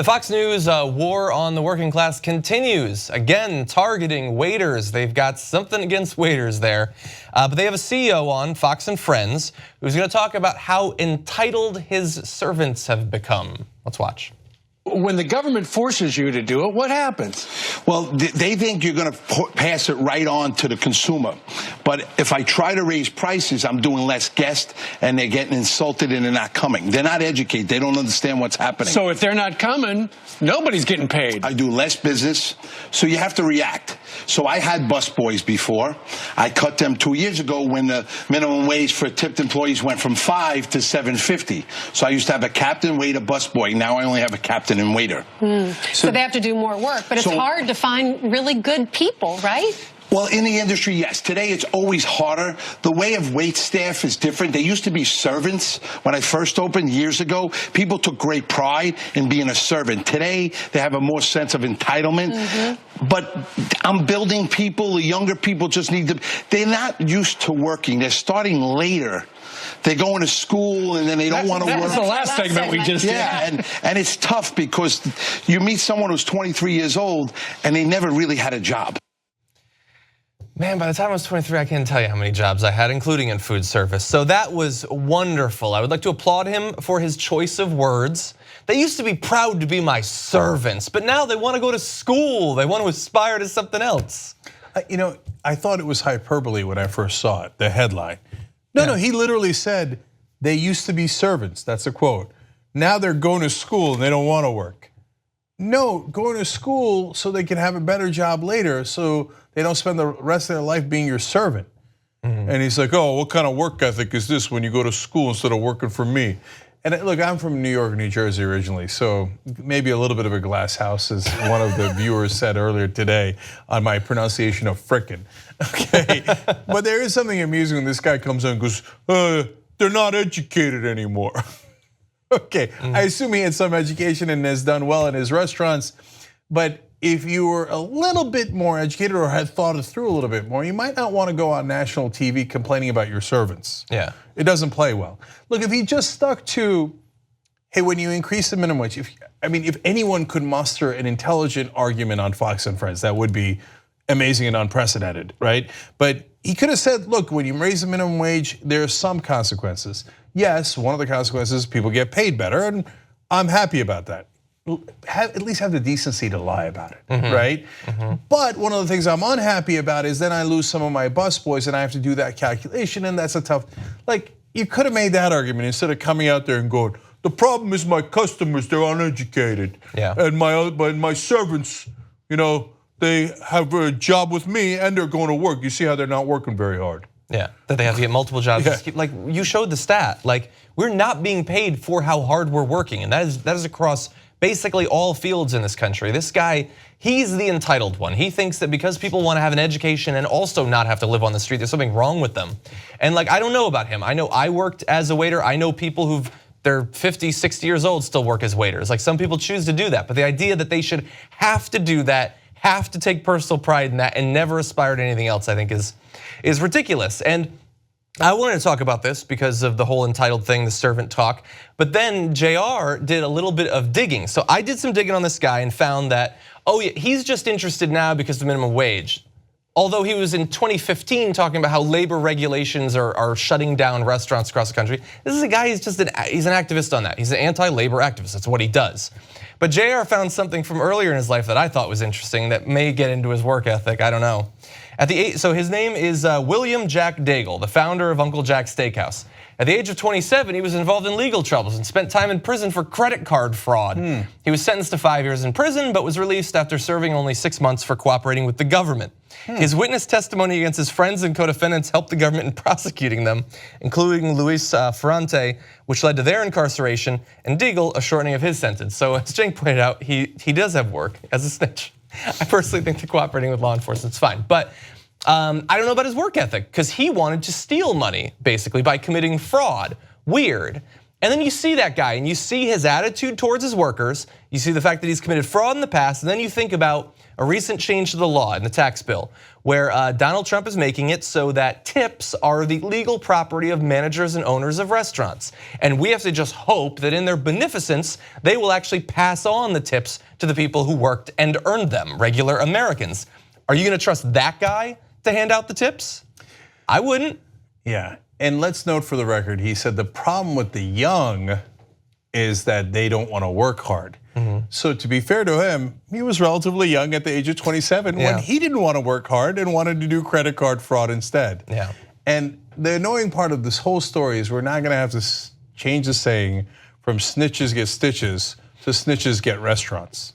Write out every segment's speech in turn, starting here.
The Fox News war on the working class continues, again targeting waiters. They've got something against waiters there, but they have a CEO on Fox and Friends who's going to talk about how entitled his servants have become. Let's watch. When the government forces you to do it, what happens? Well, they think you're going to pass it right on to the consumer. But if I try to raise prices, I'm doing less guests, and they're getting insulted and they're not coming. They're not educated. They don't understand what's happening. So if they're not coming, nobody's getting paid. I do less business, so you have to react. So I had busboys before. I cut them 2 years ago when the minimum wage for tipped employees went from $5 to $7.50. So I used to have a captain, waiter, busboy. Now I only have a captain and waiter. So they have to do more work, but it's hard to find really good people, right? Well, in the industry, yes. Today, it's always harder. The way of wait staff is different. They used to be servants. When I first opened years ago, people took great pride in being a servant. Today, they have a more sense of entitlement. But I'm building people. The younger people just need to, they're not used to working. They're starting later. They're going to school and then they don't want to work. That was the last segment we just did. Yeah, and it's tough because you meet someone who's 23 years old and they never really had a job. Man, by the time I was 23, I can't tell you how many jobs I had, including in food service. So that was wonderful. I would like to applaud him for his choice of words. They used to be proud to be my servants, but now they want to go to school. They want to aspire to something else. You know, I thought it was hyperbole when I first saw it, the headline. No, he literally said, they used to be servants, that's a quote. Now they're going to school and they don't want to work. No, going to school so they can have a better job later so they don't spend the rest of their life being your servant. And he's like, oh, what kind of work ethic is this when you go to school instead of working for me? And look, I'm from New York, New Jersey originally, so maybe a little bit of a glass house, as one of the viewers said earlier today on my pronunciation of frickin', okay? But there is something amusing when this guy comes in and goes, they're not educated anymore. Okay, I assume he had some education and has done well in his restaurants, but if you were a little bit more educated or had thought it through a little bit more, you might not want to go on national TV complaining about your servants. Yeah. It doesn't play well. Look, if he just stuck to, hey, when you increase the minimum wage, if anyone could muster an intelligent argument on Fox and Friends, that would be amazing and unprecedented, right? But he could have said, look, when you raise the minimum wage, there are some consequences. Yes, one of the consequences, people get paid better, and I'm happy about that. At least have the decency to lie about it, right? But one of the things I'm unhappy about is then I lose some of my busboys and I have to do that calculation, and that's a tough, like, you could have made that argument instead of coming out there and going, the problem is my customers, they're uneducated. Yeah. And my servants, you know, they have a job with me and they're going to work. You see how they're not working very hard. Yeah, that they have to get multiple jobs. Yeah. Like you showed the stat, like we're not being paid for how hard we're working, and that is across basically all fields in this country. This guy, he's the entitled one. He thinks that because people want to have an education and also not have to live on the street, there's something wrong with them. And like, I don't know about him. I know I worked as a waiter. I know people they're 50, 60 years old still work as waiters. Like some people choose to do that, but the idea that they should have to do that, have to take personal pride in that and never aspire to anything else, I think is ridiculous. And I wanted to talk about this because of the whole entitled thing, the servant talk, but then JR did a little bit of digging. So I did some digging on this guy and found that, oh yeah, he's just interested now because of the minimum wage. Although he was in 2015 talking about how labor regulations are shutting down restaurants across the country. This is a guy, he's an activist on that. He's an anti-labor activist, that's what he does. But JR found something from earlier in his life that I thought was interesting that may get into his work ethic, I don't know. So his name is William Jack Daigle, the founder of Uncle Jack's Steakhouse. At the age of 27, he was involved in legal troubles and spent time in prison for credit card fraud. He was sentenced to 5 years in prison, but was released after serving only 6 months for cooperating with the government. His witness testimony against his friends and co-defendants helped the government in prosecuting them, including Luis Ferrante, which led to their incarceration, and Daigle, a shortening of his sentence. So as Cenk pointed out, he does have work as a snitch. I personally think that cooperating with law enforcement is fine, but I don't know about his work ethic because he wanted to steal money basically by committing fraud. Weird. And then you see that guy and you see his attitude towards his workers, you see the fact that he's committed fraud in the past, and then you think about a recent change to the law in the tax bill where Donald Trump is making it so that tips are the legal property of managers and owners of restaurants. And we have to just hope that in their beneficence, they will actually pass on the tips to the people who worked and earned them, regular Americans. Are you gonna trust that guy to hand out the tips? I wouldn't. Yeah, and let's note for the record, he said the problem with the young is that they don't want to work hard. So to be fair to him, he was relatively young at the age of 27 when he didn't want to work hard and wanted to do credit card fraud instead. Yeah. And the annoying part of this whole story is we're not gonna have to change the saying from snitches get stitches to snitches get restaurants.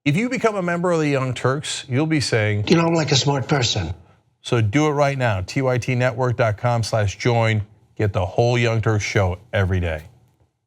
If you become a member of the Young Turks, you'll be saying, You know, I'm like a smart person. so do it right now, tytnetwork.com/join. Get the whole Young Turks show every day.